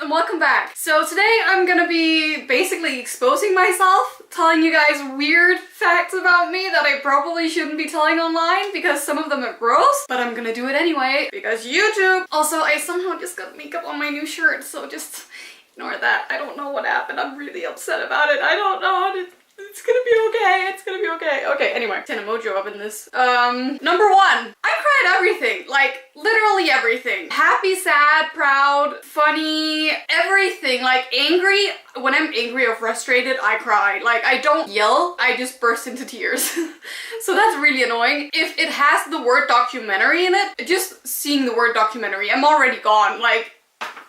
and welcome back. So today I'm gonna be basically exposing myself, telling you guys weird facts about me that I probably shouldn't be telling online because some of them are gross, but I'm gonna do it anyway because YouTube. Also, I somehow just got makeup on my new shirt, so just ignore that. I don't know what happened. I'm really upset about it. I don't know. It's gonna be okay. It's gonna be okay. Okay, anyway. 10 emoji up in this. Number one. I cried everything. Like, literally everything. Happy, sad, proud, funny, everything. Like, angry. When I'm angry or frustrated, I cry. Like, I don't yell. I just burst into tears. So that's really annoying. If it has the word documentary in it, just seeing the word documentary, I'm already gone. Like,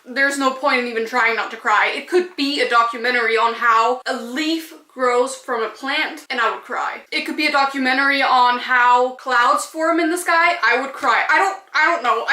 there's no point in even trying not to cry. It could be a documentary on how a leaf grows from a plant and I would cry. It could be a documentary on how clouds form in the sky. I would cry. I don't know.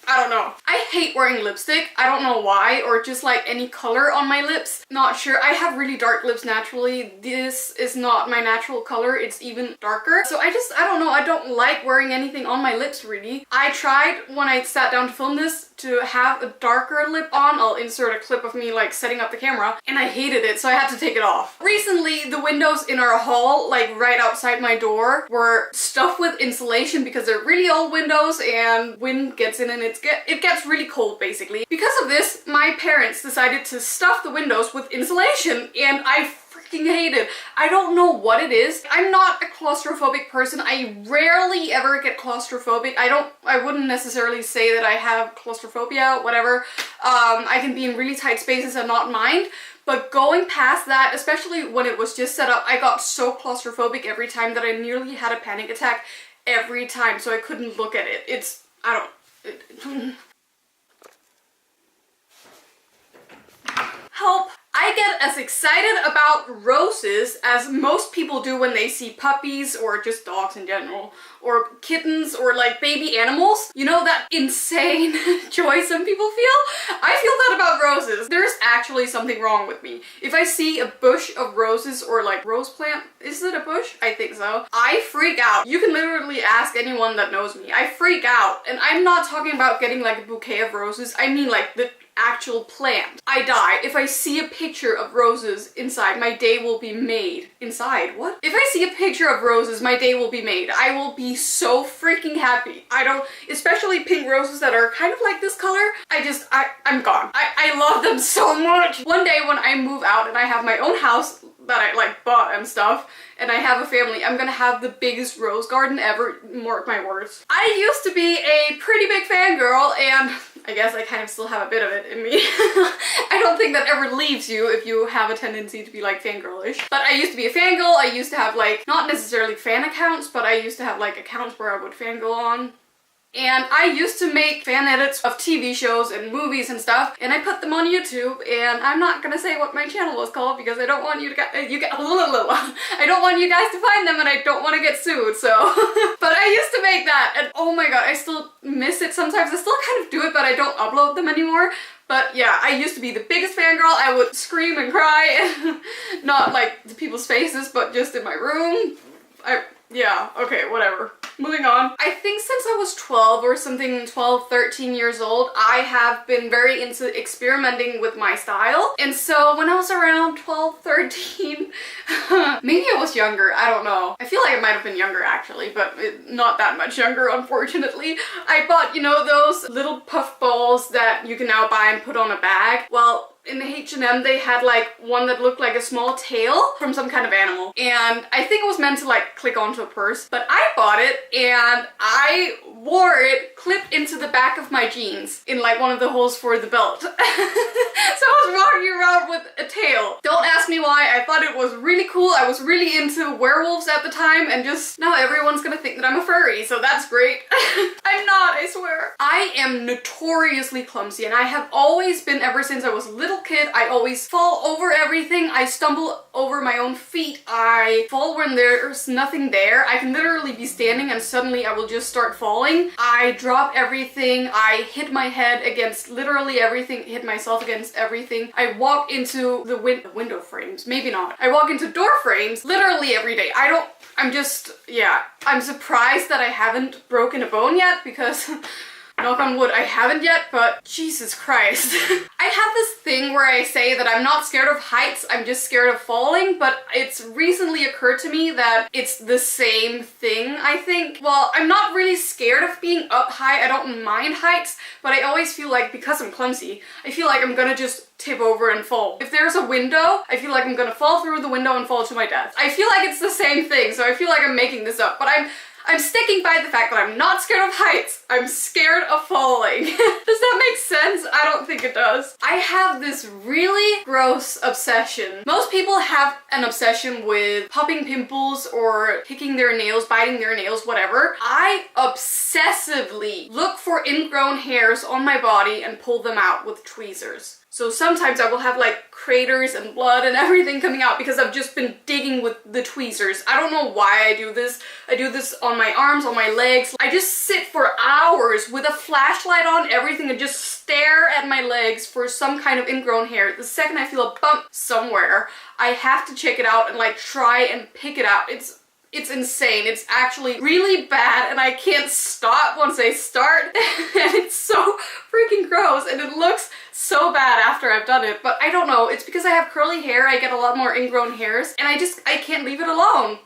I don't know. I hate wearing lipstick. I don't know why, or just like any color on my lips. Not sure. I have really dark lips naturally. This is not my natural color. It's even darker. So I don't know. I don't like wearing anything on my lips really. I tried when I sat down to film this to have a darker lip on. I'll insert a clip of me like setting up the camera, and I hated it, so I had to take it off. Recently, the windows in our hall, like right outside my door, were stuffed with insulation because they're really old windows and wind gets in and it gets really cold basically. Because of this, my parents decided to stuff the windows with insulation, and I freaking hate it. I don't know what it is. I'm not a claustrophobic person. I rarely ever get claustrophobic. I wouldn't necessarily say that I have claustrophobia, whatever. I can be in really tight spaces and not mind. But going past that, especially when it was just set up, I got so claustrophobic every time that I nearly had a panic attack every time, so I couldn't look at it. Help! I get as excited about roses as most people do when they see puppies or just dogs in general, or kittens, or like baby animals. You know that insane joy some people feel? I feel that about roses. There's actually something wrong with me. If I see a bush of roses or like rose plant, is it a bush? I think so. I freak out. You can literally ask anyone that knows me. I freak out. And I'm not talking about getting like a bouquet of roses. I mean like the actual plant. I die. If I see a picture of roses inside, my day will be made. Inside? What? If I see a picture of roses, my day will be made. I will be so freaking happy. Especially pink roses that are kind of like this color. I'm gone. I love them so much. One day when I move out and I have my own house that I like bought and stuff, and I have a family, I'm gonna have the biggest rose garden ever, mark my words. I used to be a pretty big fangirl, and I guess I kind of still have a bit of it in me. I don't think that ever leaves you if you have a tendency to be like fangirlish. But I used to be a fangirl. I used to have like, not necessarily fan accounts, but I used to have like accounts where I would fangirl on. And I used to make fan edits of TV shows and movies and stuff, and I put them on YouTube, and I'm not gonna say what my channel was called because I don't want you to I don't want you guys to find them, and I don't want to get sued, so. But I used to make that, and oh my god, I still miss it sometimes. I still kind of do it, but I don't upload them anymore. But yeah, I used to be the biggest fangirl. I would scream and cry, not like to people's faces, but just in my room. Yeah, okay, whatever. Moving on. I think since I was 12 or something, 12, 13 years old, I have been very into experimenting with my style. And so when I was around 12, 13, maybe I was younger, I don't know. I feel like I might have been younger actually, but not that much younger, unfortunately. I bought, you know, those little puff balls that you can now buy and put on a bag. Well, in the H&M they had like one that looked like a small tail from some kind of animal, and I think it was meant to like click onto a purse, but I bought it and I wore it clipped into the back of my jeans in like one of the holes for the belt. So I was walking around with a tail. Don't ask me why. I thought it was really cool. I was really into werewolves at the time, and just now everyone's gonna think that I'm a furry, so that's great. I'm not, I swear. I am notoriously clumsy, and I have always been ever since I was a little kid. I always fall over everything. I stumble over my own feet. I fall when there's nothing there. I can literally be standing and suddenly I will just start falling. I drop everything. I hit my head against literally everything, hit myself against everything. I walk into the window frames. Maybe not. I walk into door frames literally every day. I'm surprised that I haven't broken a bone yet because Knock on wood, I haven't yet, but Jesus Christ. I have this thing where I say that I'm not scared of heights, I'm just scared of falling, but it's recently occurred to me that it's the same thing, I think. Well, I'm not really scared of being up high, I don't mind heights, but I always feel like, because I'm clumsy, I feel like I'm gonna just tip over and fall. If there's a window, I feel like I'm gonna fall through the window and fall to my death. I feel like it's the same thing, so I feel like I'm making this up, but I'm sticking by the fact that I'm not scared of heights. I'm scared of falling. Does that make sense? I don't think it does. I have this really gross obsession. Most people have an obsession with popping pimples or picking their nails, biting their nails, whatever. I obsessively look for ingrown hairs on my body and pull them out with tweezers. So sometimes I will have like craters and blood and everything coming out because I've just been digging with the tweezers. I don't know why I do this. I do this on my arms, on my legs. I just sit for hours with a flashlight on everything and just stare at my legs for some kind of ingrown hair. The second I feel a bump somewhere, I have to check it out and like try and pick it out. It's insane. It's actually really bad and I can't stop once I start. And it's so freaking gross and it looks so bad after I've done it. But I don't know. It's because I have curly hair. I get a lot more ingrown hairs and I can't leave it alone.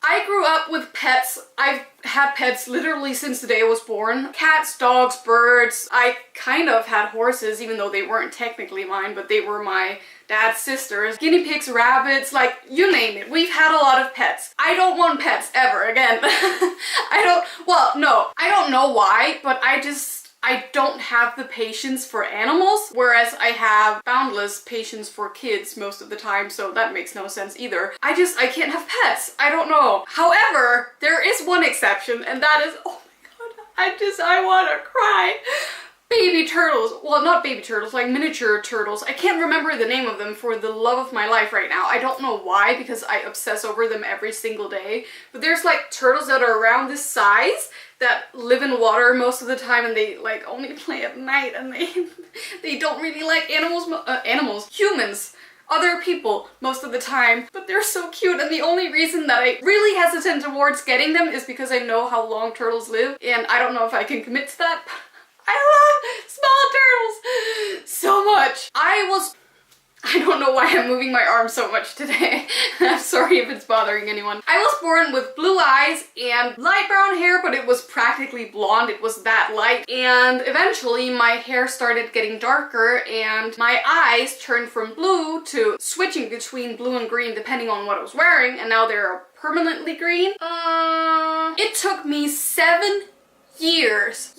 I grew up with pets. I've had pets literally since the day I was born. Cats, dogs, birds. I kind of had horses even though they weren't technically mine, but they were my dad's sisters. Guinea pigs, rabbits, like you name it. We've had a lot of pets. I don't want pets ever again. I don't know why, but I don't have the patience for animals, whereas I have boundless patience for kids most of the time, so that makes no sense either. I can't have pets. I don't know. However, there is one exception, and that is, oh my god, I want to cry. Baby turtles. Well, not baby turtles, like miniature turtles. I can't remember the name of them for the love of my life right now. I don't know why, because I obsess over them every single day. But there's like turtles that are around this size that live in water most of the time and they like only play at night and they don't really like humans, other people most of the time, but they're so cute. And the only reason that I really hesitant towards getting them is because I know how long turtles live and I don't know if I can commit to that. I love small turtles so much. I don't know why I'm moving my arm so much today. I'm sorry if it's bothering anyone. I was born with blue eyes and light brown hair, but it was practically blonde. It was that light. And eventually my hair started getting darker and my eyes turned from blue to switching between blue and green depending on what I was wearing. And now they're permanently green. It took me 7 years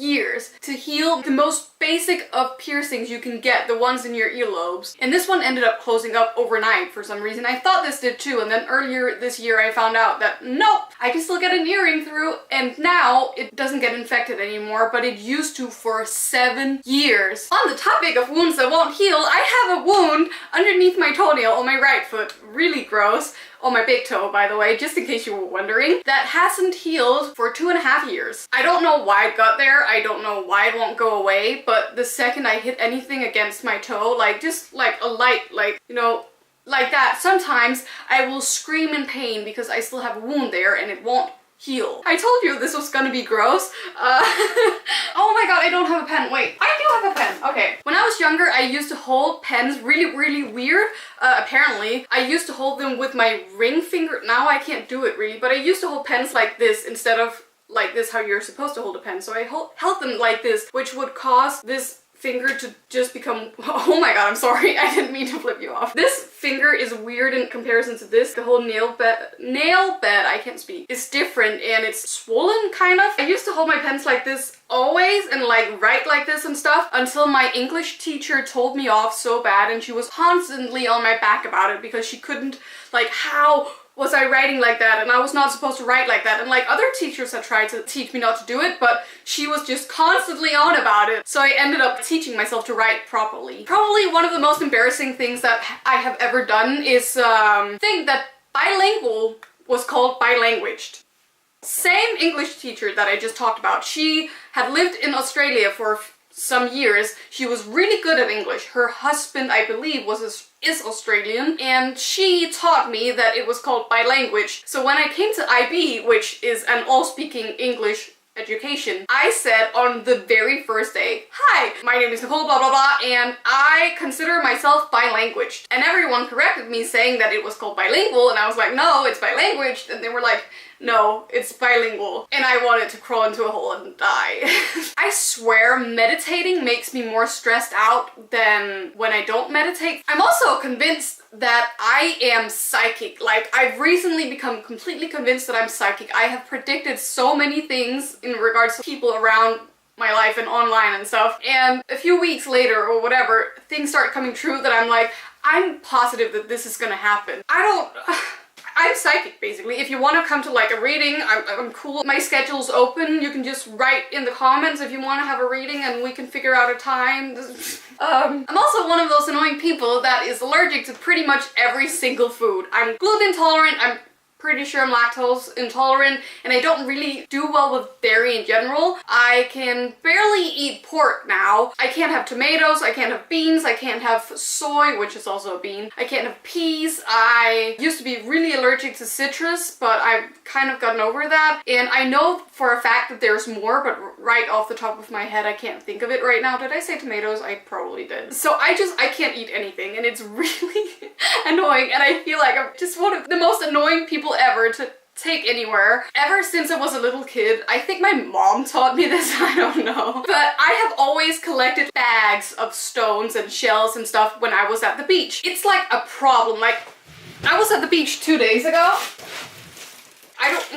to heal the most basic of piercings you can get, the ones in your earlobes. And this one ended up closing up overnight for some reason. I thought this did too, and then earlier this year I found out that nope, I can still get an earring through, and now it doesn't get infected anymore, but it used to for 7 years. On the topic of wounds that won't heal, I have a wound underneath my toenail on my right foot. Really gross. On my big toe, by the way, just in case you were wondering, that hasn't healed for 2.5 years. I don't know why it got there, I don't know why it won't go away, but the second I hit anything against my toe, like just like a light, like, you know, like that, sometimes I will scream in pain because I still have a wound there and it won't heal. I told you this was gonna be gross. Oh my god, I don't have a pen. Wait, I do have a pen. Okay. When I was younger, I used to hold pens really weird. Apparently, I used to hold them with my ring finger. Now I can't do it really, but I used to hold pens like this instead of like this, how you're supposed to hold a pen. So I held them like this, which would cause this finger to just become, oh my god, I'm sorry, I didn't mean to flip you off. This finger is weird in comparison to this. The whole nail bed, I can't speak, is different and it's swollen kind of. I used to hold my pens like this always and like write like this and stuff until my English teacher told me off so bad, and she was constantly on my back about it because she couldn't, like, how was I writing like that, and I was not supposed to write like that, and like other teachers had tried to teach me not to do it, but she was just constantly on about it. So I ended up teaching myself to write properly. Probably one of the most embarrassing things that I have ever done is think that bilingual was called bilanguaged. Same English teacher that I just talked about, she had lived in Australia for some years. She was really good at English. Her husband, I believe, is Australian, and she taught me that it was called bilanguage. So when I came to IB, which is an all-speaking English education. I said on the very first day, "Hi, my name is Nicole, blah blah blah, and I consider myself bilanguage." And everyone corrected me saying that it was called bilingual, and I was like, "No, it's bilanguage." And they were like, "No, it's bilingual." And I wanted to crawl into a hole and die. I swear meditating makes me more stressed out than when I don't meditate. I'm also convinced that I am psychic. Like, I've recently become completely convinced that I'm psychic. I have predicted so many things in regards to people around my life and online and stuff. And a few weeks later or whatever, things start coming true that I'm like, I'm positive that this is gonna happen. I'm psychic, basically. If you want to come to like a reading, I'm cool. My schedule's open. You can just write in the comments if you want to have a reading and we can figure out a time. I'm also one of those annoying people that is allergic to pretty much every single food. I'm gluten intolerant, I'm pretty sure I'm lactose intolerant, and I don't really do well with dairy in general. I can barely eat pork now. I can't have tomatoes, I can't have beans, I can't have soy, which is also a bean. I can't have peas. I used to be really allergic to citrus, but I've kind of gotten over that. And I know for a fact that there's more, but right off the top of my head, I can't think of it right now. Did I say tomatoes? I probably did. So I can't eat anything, and it's really annoying, and I feel like I'm just one of the most annoying people ever to take anywhere. Ever since I was a little kid, I think my mom taught me this, I don't know. But I have always collected bags of stones and shells and stuff when I was at the beach. It's like a problem. Like, I was at the beach 2 days ago.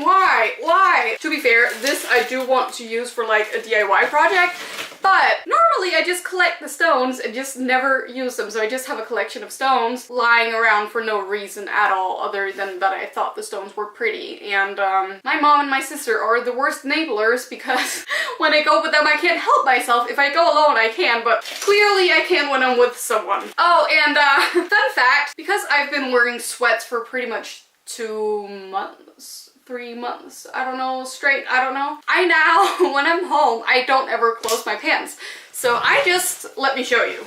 Why? To be fair, this I do want to use for like a DIY project, but normally I just collect the stones and just never use them. So I just have a collection of stones lying around for no reason at all other than that I thought the stones were pretty. And my mom and my sister are the worst enablers because when I go with them I can't help myself. If I go alone I can, but clearly I can't when I'm with someone. Oh, and fun fact, because I've been wearing sweats for pretty much 2 months, 3 months, I don't know, straight, I don't know. I now, when I'm home, I don't ever close my pants. So let me show you.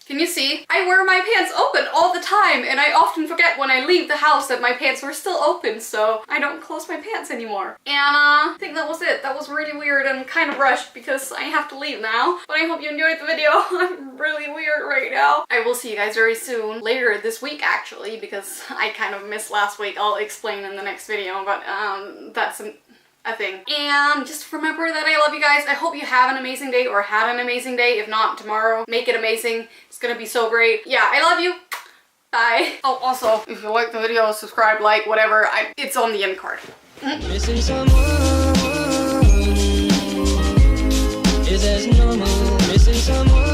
Can you see? I wear my pants open all the time, and I often forget when I leave the house that my pants were still open, so I don't close my pants anymore. And I think that was it. That was really weird and kind of rushed because I have to leave now. But I hope you enjoyed the video. I'm really weird right now. I will see you guys very soon. Later this week, actually, because I kind of missed last week. I'll explain in the next video, but that's a thing. And just remember that I love you guys. I hope you have an amazing day or had an amazing day. If not, tomorrow, make it amazing. It's gonna be so great. Yeah, I love you. Bye. Oh, also, if you like the video, subscribe, like, whatever. It's on the end card. Missing someone is as normal. Missing someone.